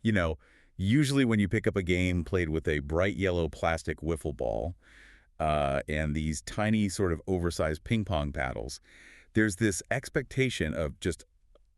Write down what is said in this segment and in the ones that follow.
You know, usually when you pick up a game played with a bright yellow plastic wiffle ball and these tiny sort of oversized ping pong paddles, there's this expectation of just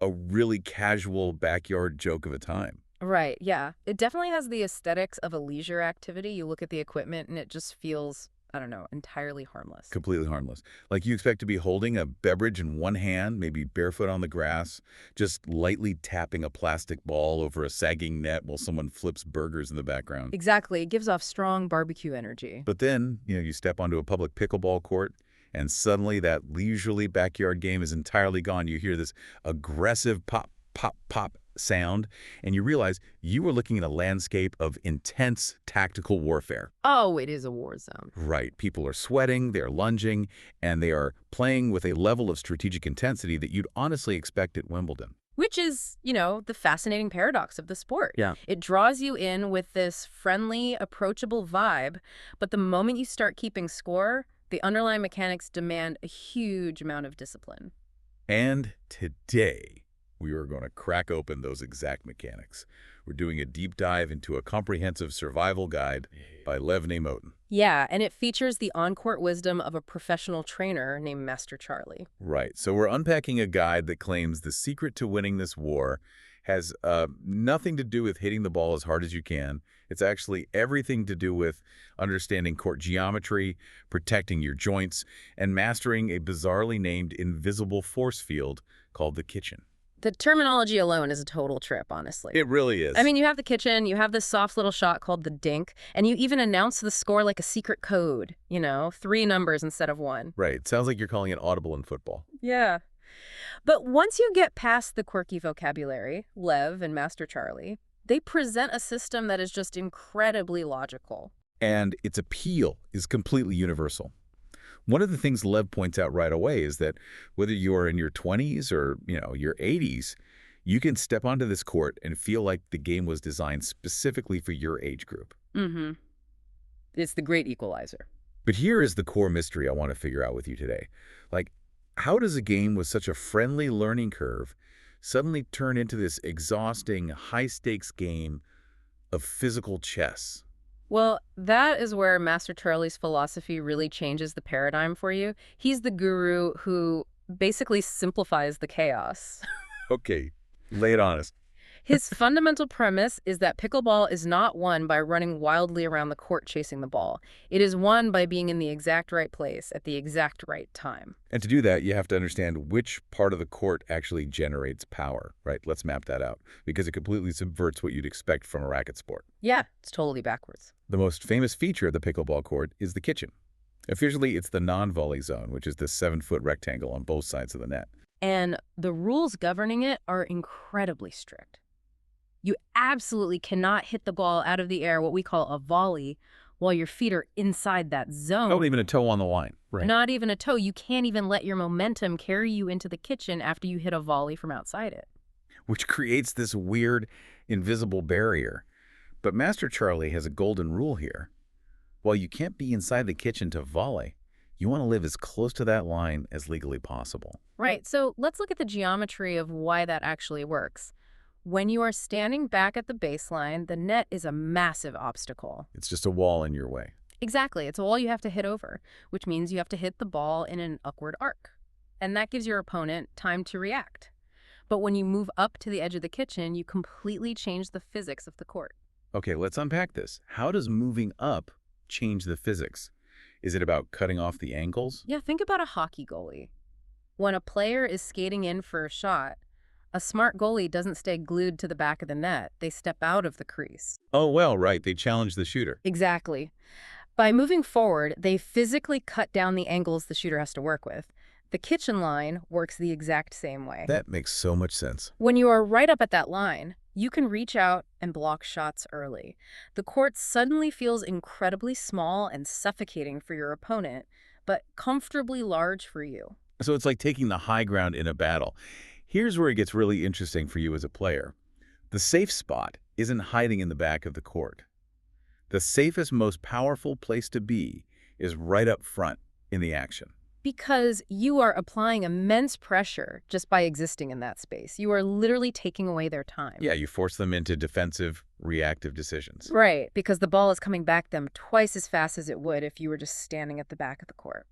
a really casual backyard joke of a time. Right, yeah. It definitely has the aesthetics of a leisure activity. You look at the equipment and it just feels, I don't know, entirely harmless. Completely harmless. Like you expect to be holding a beverage in one hand, maybe barefoot on the grass, just lightly tapping a plastic ball over a sagging net while someone flips burgers in the background. Exactly. It gives off strong barbecue energy. But then, you step onto a public pickleball court, and suddenly that leisurely backyard game is entirely gone. You hear this aggressive pop, pop, pop sound, and you realize you were looking at a landscape of intense tactical warfare. Oh, it is a war zone. Right. People are sweating, they're lunging, and they are playing with a level of strategic intensity that you'd honestly expect at Wimbledon. Which is, the fascinating paradox of the sport. Yeah. It draws you in with this friendly, approachable vibe, but the moment you start keeping score, the underlying mechanics demand a huge amount of discipline. And today, we are going to crack open those exact mechanics. We're doing a deep dive into a comprehensive survival guide by Lev Namotin. Yeah, and it features the on-court wisdom of a professional trainer named Master Charlie. Right. So we're unpacking a guide that claims the secret to winning this war has nothing to do with hitting the ball as hard as you can. It's actually everything to do with understanding court geometry, protecting your joints, and mastering a bizarrely named invisible force field called the kitchen. The terminology alone is a total trip, honestly. It really is. I mean, you have the kitchen, you have this soft little shot called the dink, and you even announce the score like a secret code, 3 numbers instead of 1. Right. Sounds like you're calling it audible in football. Yeah. But once you get past the quirky vocabulary, Lev and Master Charlie, they present a system that is just incredibly logical. And its appeal is completely universal. One of the things Lev points out right away is that whether you're in your 20s or, your 80s, you can step onto this court and feel like the game was designed specifically for your age group. Mm-hmm. It's the great equalizer. But here is the core mystery I want to figure out with you today. Like, how does a game with such a friendly learning curve suddenly turn into this exhausting, high-stakes game of physical chess? Well, that is where Master Charlie's philosophy really changes the paradigm for you. He's the guru who basically simplifies the chaos. Okay, lay it on us. His fundamental premise is that pickleball is not won by running wildly around the court chasing the ball. It is won by being in the exact right place at the exact right time. And to do that, you have to understand which part of the court actually generates power, right? Let's map that out, because it completely subverts what you'd expect from a racket sport. Yeah, it's totally backwards. The most famous feature of the pickleball court is the kitchen. Officially, it's the non-volley zone, which is the 7-foot rectangle on both sides of the net. And the rules governing it are incredibly strict. You absolutely cannot hit the ball out of the air, what we call a volley, while your feet are inside that zone. Not even a toe on the line. Right. Not even a toe. You can't even let your momentum carry you into the kitchen after you hit a volley from outside it. Which creates this weird, invisible barrier. But Master Charlie has a golden rule here. While you can't be inside the kitchen to volley, you want to live as close to that line as legally possible. Right. So let's look at the geometry of why that actually works. When you are standing back at the baseline, the net is a massive obstacle. It's just a wall in your way. Exactly. It's a wall you have to hit over, which means you have to hit the ball in an upward arc. And that gives your opponent time to react. But when you move up to the edge of the kitchen, you completely change the physics of the court. Okay, let's unpack this. How does moving up change the physics? Is it about cutting off the angles? Yeah, think about a hockey goalie. When a player is skating in for a shot, a smart goalie doesn't stay glued to the back of the net. They step out of the crease. Oh, well, right. They challenge the shooter. Exactly. By moving forward, they physically cut down the angles the shooter has to work with. The kitchen line works the exact same way. That makes so much sense. When you are right up at that line, you can reach out and block shots early. The court suddenly feels incredibly small and suffocating for your opponent, but comfortably large for you. So it's like taking the high ground in a battle. Here's where it gets really interesting for you as a player. The safe spot isn't hiding in the back of the court. The safest, most powerful place to be is right up front in the action. Because you are applying immense pressure just by existing in that space. You are literally taking away their time. Yeah, you force them into defensive, reactive decisions. Right, because the ball is coming back them twice as fast as it would if you were just standing at the back of the court.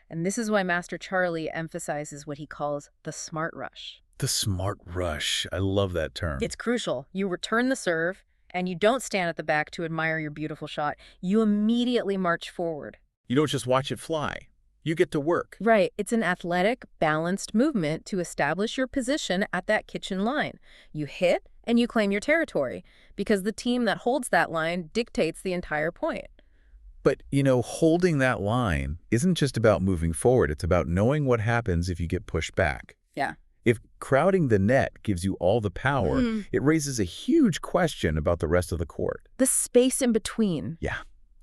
And this is why Master Charlie emphasizes what he calls the smart rush. The smart rush. I love that term. It's crucial. You return the serve, and you don't stand at the back to admire your beautiful shot. You immediately march forward. You don't just watch it fly. You get to work. Right. It's an athletic, balanced movement to establish your position at that kitchen line. You hit, and you claim your territory, because the team that holds that line dictates the entire point. But, holding that line isn't just about moving forward. It's about knowing what happens if you get pushed back. Yeah. If crowding the net gives you all the power, it raises a huge question about the rest of the court. The space in between. Yeah.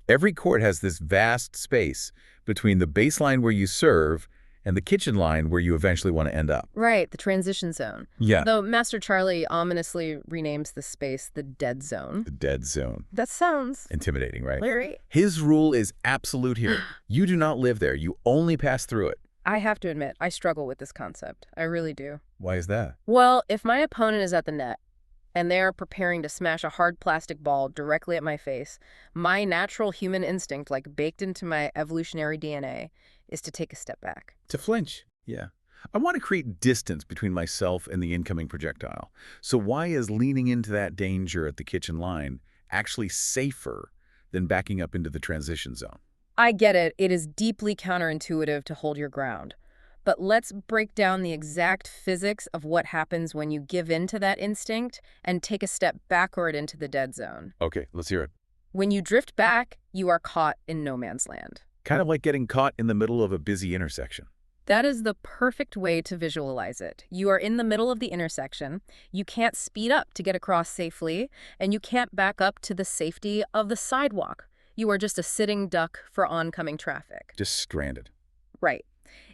Every court has this vast space between the baseline where you serve and the kitchen line where you eventually want to end up. Right, the transition zone. Yeah. Though Master Charlie ominously renames the space the dead zone. The dead zone. That sounds Intimidating, right? Larry. His rule is absolute here. You do not live there. You only pass through it. I have to admit, I struggle with this concept. I really do. Why is that? Well, if my opponent is at the net, and they are preparing to smash a hard plastic ball directly at my face, my natural human instinct, like baked into my evolutionary DNA, is to take a step back. To flinch. Yeah. I want to create distance between myself and the incoming projectile. So why is leaning into that danger at the kitchen line actually safer than backing up into the transition zone? I get it. It is deeply counterintuitive to hold your ground. But let's break down the exact physics of what happens when you give in to that instinct and take a step backward into the dead zone. Okay, let's hear it. When you drift back, you are caught in no man's land. Kind of like getting caught in the middle of a busy intersection. That is the perfect way to visualize it. You are in the middle of the intersection, you can't speed up to get across safely, and you can't back up to the safety of the sidewalk. You are just a sitting duck for oncoming traffic. Just stranded. Right.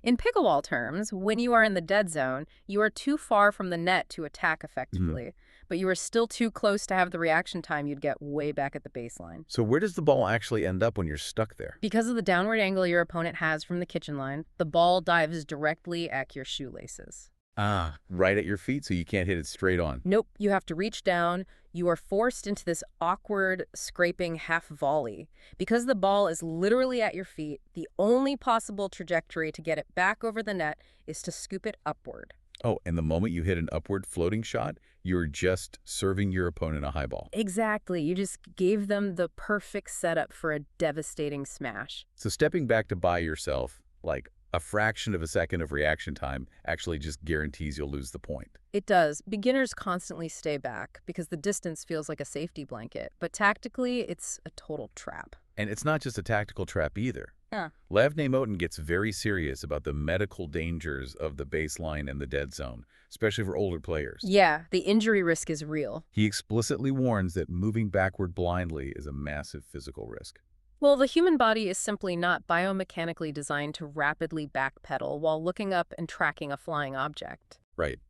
In pickleball terms, when you are in the dead zone, you are too far from the net to attack effectively, but you are still too close to have the reaction time you'd get way back at the baseline. So where does the ball actually end up when you're stuck there? Because of the downward angle your opponent has from the kitchen line, the ball dives directly at your shoelaces. Ah, right at your feet so you can't hit it straight on. Nope, you have to reach down. You are forced into this awkward, scraping half volley. Because the ball is literally at your feet, the only possible trajectory to get it back over the net is to scoop it upward. Oh, and the moment you hit an upward floating shot, you're just serving your opponent a high ball. Exactly. You just gave them the perfect setup for a devastating smash. So stepping back to buy yourself, like a fraction of a second of reaction time, actually just guarantees you'll lose the point. It does. Beginners constantly stay back because the distance feels like a safety blanket. But tactically, it's a total trap. And it's not just a tactical trap either. Huh. Lev Namotin gets very serious about the medical dangers of the baseline and the dead zone, especially for older players. Yeah, the injury risk is real. He explicitly warns that moving backward blindly is a massive physical risk. Well, the human body is simply not biomechanically designed to rapidly backpedal while looking up and tracking a flying object. Right.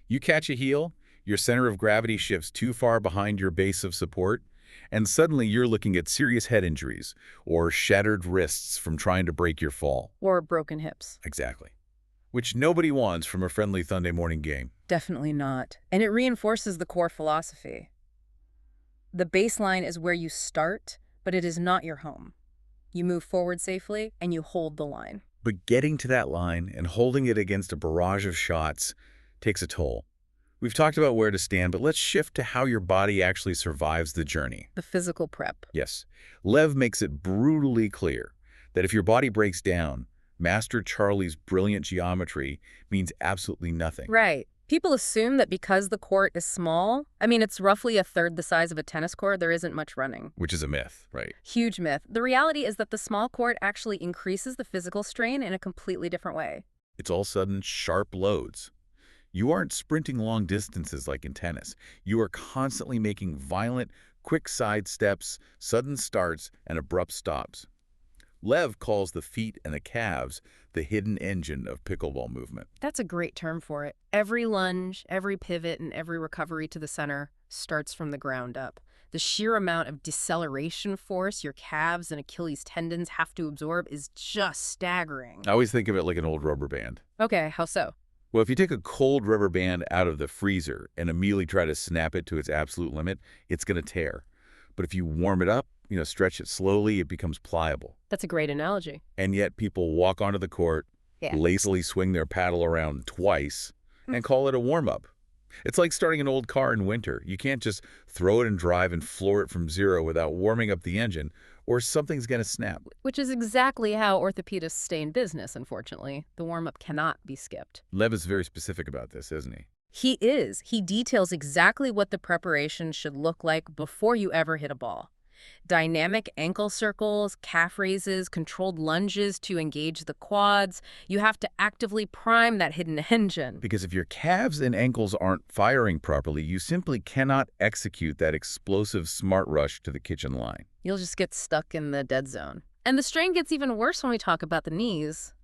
You catch a heel, your center of gravity shifts too far behind your base of support, and suddenly you're looking at serious head injuries or shattered wrists from trying to break your fall. Or broken hips. Exactly. Which nobody wants from a friendly Sunday morning game. Definitely not. And it reinforces the core philosophy. The baseline is where you start, but it is not your home. You move forward safely, and you hold the line. But getting to that line and holding it against a barrage of shots takes a toll. We've talked about where to stand, but let's shift to how your body actually survives the journey. The physical prep. Yes. Lev makes it brutally clear that if your body breaks down, Master Charlie's brilliant geometry means absolutely nothing. Right. People assume that because the court is small, it's roughly a third the size of a tennis court, there isn't much running. Which is a myth, right? Huge myth. The reality is that the small court actually increases the physical strain in a completely different way. It's all sudden sharp loads. You aren't sprinting long distances like in tennis. You are constantly making violent, quick side steps, sudden starts, and abrupt stops. Lev calls the feet and the calves the hidden engine of pickleball movement. That's a great term for it. Every lunge, every pivot, and every recovery to the center starts from the ground up. The sheer amount of deceleration force your calves and Achilles tendons have to absorb is just staggering. I always think of it like an old rubber band. Okay, how so? Well, if you take a cold rubber band out of the freezer and immediately try to snap it to its absolute limit, it's going to tear. But if you warm it up, stretch it slowly, it becomes pliable. That's a great analogy. And yet people walk onto the court, lazily swing their paddle around twice, and call it a warm-up. It's like starting an old car in winter. You can't just throw it in drive and floor it from zero without warming up the engine, or something's going to snap. Which is exactly how orthopedists stay in business, unfortunately. The warm-up cannot be skipped. Lev is very specific about this, isn't he? He is. He details exactly what the preparation should look like before you ever hit a ball. Dynamic ankle circles, calf raises, controlled lunges to engage the quads. You have to actively prime that hidden engine. Because if your calves and ankles aren't firing properly, you simply cannot execute that explosive smart rush to the kitchen line. You'll just get stuck in the dead zone. And the strain gets even worse when we talk about the knees.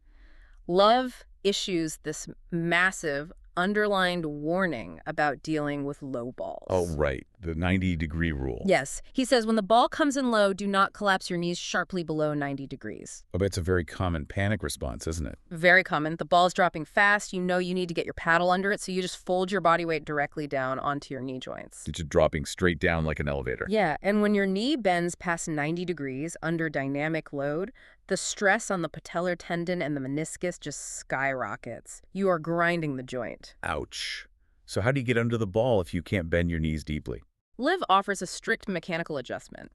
Love issues this massive underlined warning about dealing with low balls. Oh, right. The 90-degree rule. Yes. He says when the ball comes in low, do not collapse your knees sharply below 90 degrees. Oh, that's a very common panic response, isn't it? Very common. The ball's dropping fast. You know you need to get your paddle under it, so you just fold your body weight directly down onto your knee joints. It's just dropping straight down like an elevator. Yeah, and when your knee bends past 90 degrees under dynamic load, the stress on the patellar tendon and the meniscus just skyrockets. You are grinding the joint. Ouch. So how do you get under the ball if you can't bend your knees deeply? Liv offers a strict mechanical adjustment.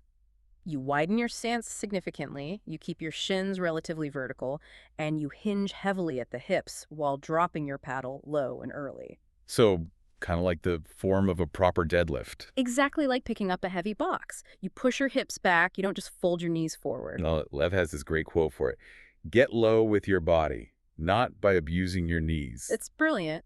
You widen your stance significantly, you keep your shins relatively vertical, and you hinge heavily at the hips while dropping your paddle low and early. So kind of like the form of a proper deadlift. Exactly like picking up a heavy box. You push your hips back, you don't just fold your knees forward. No, Lev has this great quote for it. Get low with your body, not by abusing your knees. It's brilliant.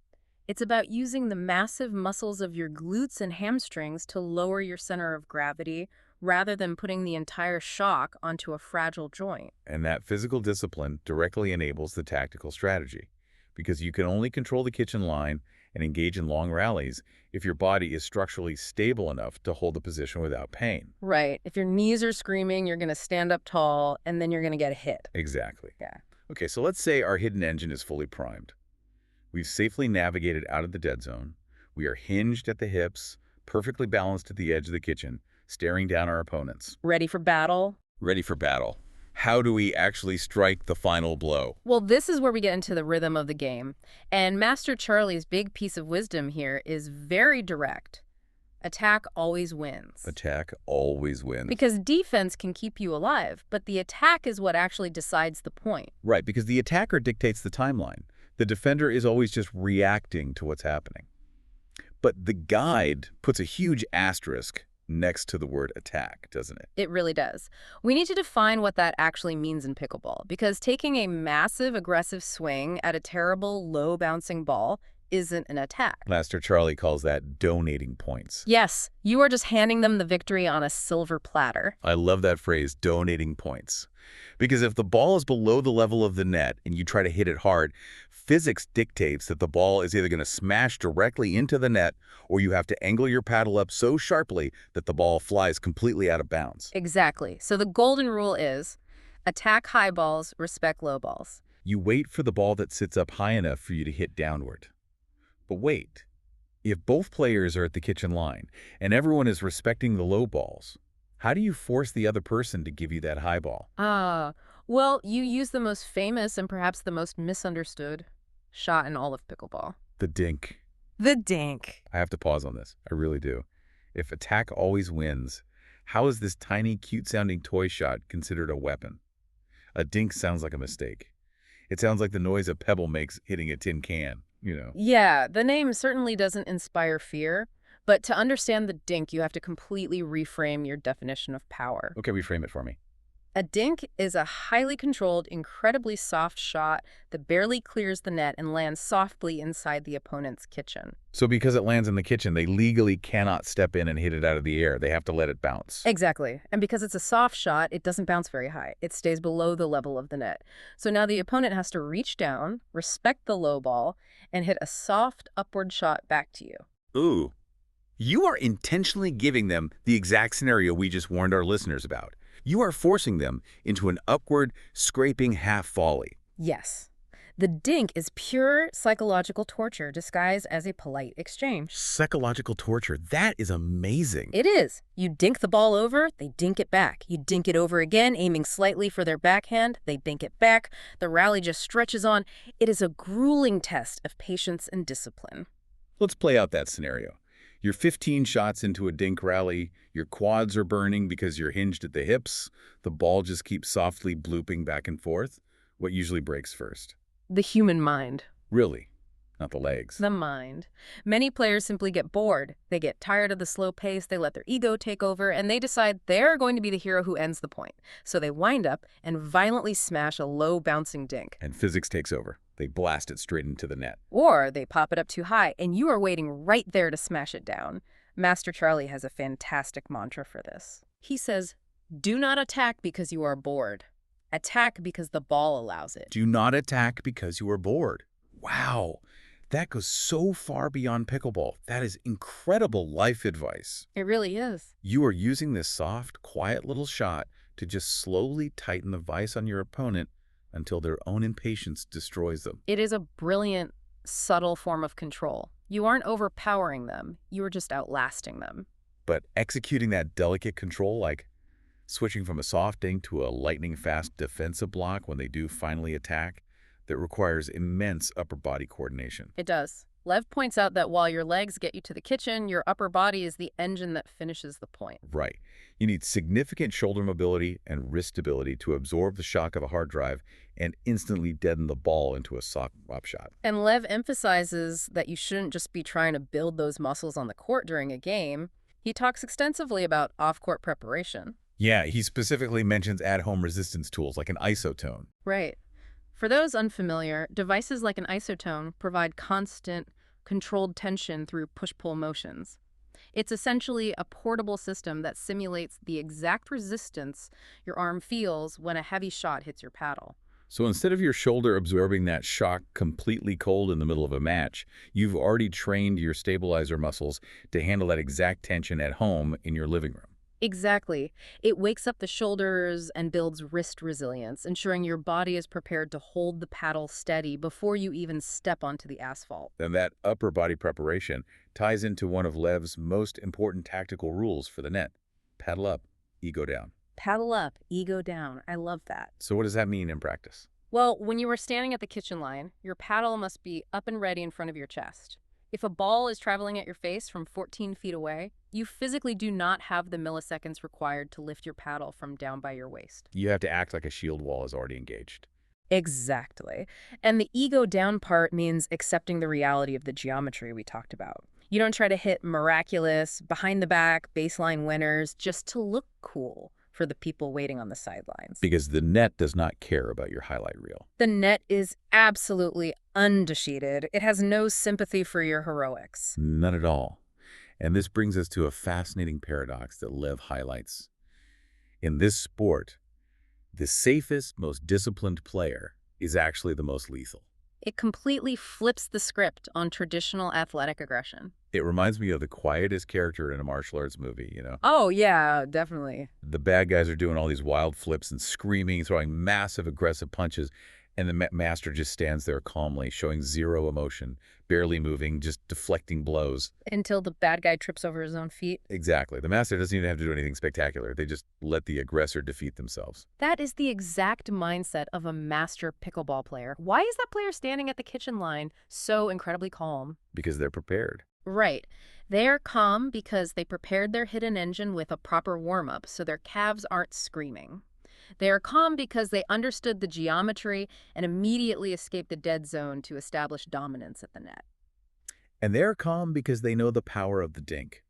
It's about using the massive muscles of your glutes and hamstrings to lower your center of gravity rather than putting the entire shock onto a fragile joint. And that physical discipline directly enables the tactical strategy, because you can only control the kitchen line and engage in long rallies if your body is structurally stable enough to hold the position without pain. Right. If your knees are screaming, you're going to stand up tall, and then you're going to get hit. Exactly. Yeah. Okay, so let's say our hidden engine is fully primed. We've safely navigated out of the dead zone. We are hinged at the hips, perfectly balanced at the edge of the kitchen, staring down our opponents. Ready for battle? Ready for battle. How do we actually strike the final blow? Well, this is where we get into the rhythm of the game. And Master Charlie's big piece of wisdom here is very direct. Attack always wins. Attack always wins. Because defense can keep you alive, but the attack is what actually decides the point. Right, because the attacker dictates the timeline. The defender is always just reacting to what's happening. But the guide puts a huge asterisk next to the word attack, doesn't it? It really does. We need to define what that actually means in pickleball, because taking a massive aggressive swing at a terrible low-bouncing ball isn't an attack. Master Charlie calls that donating points. Yes, you are just handing them the victory on a silver platter. I love that phrase, donating points. Because if the ball is below the level of the net and you try to hit it hard, physics dictates that the ball is either going to smash directly into the net or you have to angle your paddle up so sharply that the ball flies completely out of bounds. Exactly. So the golden rule is attack high balls, respect low balls. You wait for the ball that sits up high enough for you to hit downward. But wait, if both players are at the kitchen line and everyone is respecting the low balls, how do you force the other person to give you that high ball? Well, you use the most famous and perhaps the most misunderstood shot in all of pickleball. The dink. The dink. I have to pause on this. I really do. If attack always wins, how is this tiny, cute-sounding toy shot considered a weapon? A dink sounds like a mistake. It sounds like the noise a pebble makes hitting a tin can, Yeah, the name certainly doesn't inspire fear. But to understand the dink, you have to completely reframe your definition of power. Okay, reframe it for me. A dink is a highly controlled, incredibly soft shot that barely clears the net and lands softly inside the opponent's kitchen. So because it lands in the kitchen, they legally cannot step in and hit it out of the air. They have to let it bounce. Exactly. And because it's a soft shot, it doesn't bounce very high. It stays below the level of the net. So now the opponent has to reach down, respect the low ball, and hit a soft upward shot back to you. Ooh, You are intentionally giving them the exact scenario we just warned our listeners about. You are forcing them into an upward, scraping half volley. Yes. The dink is pure psychological torture disguised as a polite exchange. Psychological torture. That is amazing. It is. You dink the ball over, they dink it back. You dink it over again, aiming slightly for their backhand, they dink it back. The rally just stretches on. It is a grueling test of patience and discipline. Let's play out that scenario. You're 15 shots into a dink rally, your quads are burning because you're hinged at the hips, the ball just keeps softly blooping back and forth. What usually breaks first? The human mind. Really, not the legs. The mind. Many players simply get bored. They get tired of the slow pace, they let their ego take over, and they decide they're going to be the hero who ends the point. So they wind up and violently smash a low bouncing dink. And physics takes over. They blast it straight into the net. Or they pop it up too high, and you are waiting right there to smash it down. Master Charlie has a fantastic mantra for this. He says, "Do not attack because you are bored. Attack because the ball allows it." Do not attack because you are bored. Wow, that goes so far beyond pickleball. That is incredible life advice. It really is. You are using this soft, quiet little shot to just slowly tighten the vise on your opponent until their own impatience destroys them. It is a brilliant, subtle form of control. You aren't overpowering them. You are just outlasting them. But executing that delicate control, like switching from a soft dink to a lightning-fast defensive block when they do finally attack, that requires immense upper body coordination. It does. Lev points out that while your legs get you to the kitchen, your upper body is the engine that finishes the point. Right. You need significant shoulder mobility and wrist stability to absorb the shock of a hard drive and instantly deaden the ball into a sock pop shot. And Lev emphasizes that you shouldn't just be trying to build those muscles on the court during a game. He talks extensively about off-court preparation. Yeah, he specifically mentions at-home resistance tools like an isotone. Right. For those unfamiliar, devices like an isotone provide constant, controlled tension through push-pull motions. It's essentially a portable system that simulates the exact resistance your arm feels when a heavy shot hits your paddle. So instead of your shoulder absorbing that shock completely cold in the middle of a match, you've already trained your stabilizer muscles to handle that exact tension at home in your living room. Exactly. It wakes up the shoulders and builds wrist resilience, ensuring your body is prepared to hold the paddle steady before you even step onto the asphalt. Then that upper body preparation ties into one of Lev's most important tactical rules for the net. Paddle up, ego down. Paddle up, ego down. I love that. So what does that mean in practice? Well, when you are standing at the kitchen line, your paddle must be up and ready in front of your chest. If a ball is traveling at your face from 14 feet away, you physically do not have the milliseconds required to lift your paddle from down by your waist. You have to act like a shield wall is already engaged. Exactly. And the ego down part means accepting the reality of the geometry we talked about. You don't try to hit miraculous, behind the back, baseline winners just to look cool for the people waiting on the sidelines. Because the net does not care about your highlight reel. The net is absolutely undefeated. It has no sympathy for your heroics. None at all. And this brings us to a fascinating paradox that Lev highlights. In this sport, the safest, most disciplined player is actually the most lethal. It completely flips the script on traditional athletic aggression. It reminds me of the quietest character in a martial arts movie, you know? Oh, yeah, definitely. The bad guys are doing all these wild flips and screaming, throwing massive aggressive punches, and the master just stands there calmly, showing zero emotion, barely moving, just deflecting blows. Until the bad guy trips over his own feet. Exactly. The master doesn't even have to do anything spectacular. They just let the aggressor defeat themselves. That is the exact mindset of a master pickleball player. Why is that player standing at the kitchen line so incredibly calm? Because they're prepared. Right. They're calm because they prepared their hidden engine with a proper warm-up, so their calves aren't screaming. They are calm because they understood the geometry and immediately escaped the dead zone to establish dominance at the net. And they're calm because they know the power of the dink.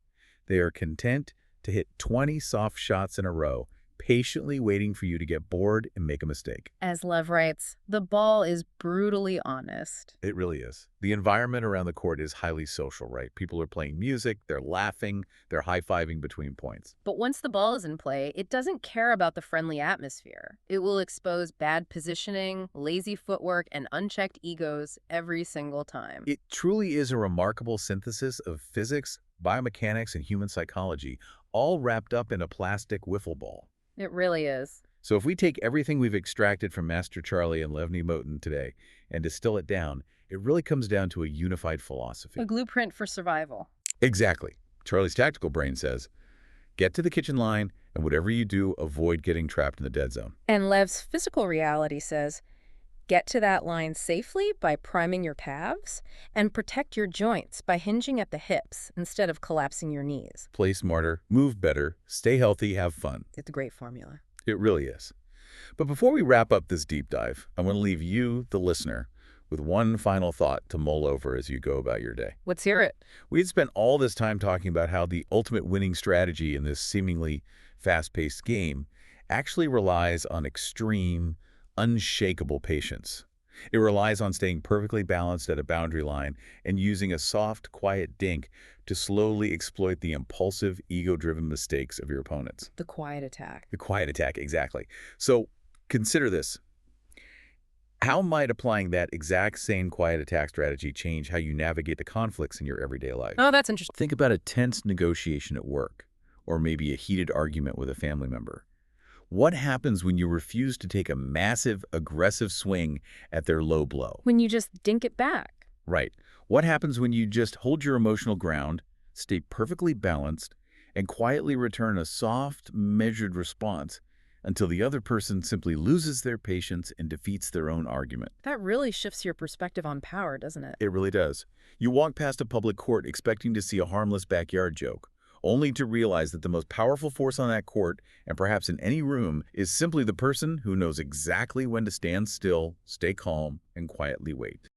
They are content to hit 20 soft shots in a row, patiently waiting for you to get bored and make a mistake. As Lev writes, the ball is brutally honest. It really is. The environment around the court is highly social, right? People are playing music, they're laughing, they're high-fiving between points. But once the ball is in play, it doesn't care about the friendly atmosphere. It will expose bad positioning, lazy footwork, and unchecked egos every single time. It truly is a remarkable synthesis of physics, biomechanics, and human psychology, all wrapped up in a plastic wiffle ball. It really is. So if we take everything we've extracted from Master Charlie and Levny Moten today and distill it down, it really comes down to a unified philosophy. A blueprint for survival. Exactly. Charlie's tactical brain says, get to the kitchen line, and whatever you do, avoid getting trapped in the dead zone. And Lev's physical reality says, get to that line safely by priming your calves and protect your joints by hinging at the hips instead of collapsing your knees. Play smarter, move better, stay healthy, have fun. It's a great formula. It really is. But before we wrap up this deep dive, I want to leave you, the listener, with one final thought to mull over as you go about your day. Let's hear it. We had spent all this time talking about how the ultimate winning strategy in this seemingly fast-paced game actually relies on extreme, unshakable patience. It relies on staying perfectly balanced at a boundary line and using a soft, quiet dink to slowly exploit the impulsive, ego-driven mistakes of your opponents. The quiet attack. The quiet attack, exactly. So consider this. How might applying that exact same quiet attack strategy change how you navigate the conflicts in your everyday life? Oh, that's interesting. Think about a tense negotiation at work, or maybe a heated argument with a family member. What happens when you refuse to take a massive, aggressive swing at their low blow? When you just dink it back. Right. What happens when you just hold your emotional ground, stay perfectly balanced, and quietly return a soft, measured response until the other person simply loses their patience and defeats their own argument? That really shifts your perspective on power, doesn't it? It really does. You walk past a public court expecting to see a harmless backyard joke, only to realize that the most powerful force on that court, and perhaps in any room, is simply the person who knows exactly when to stand still, stay calm, and quietly wait.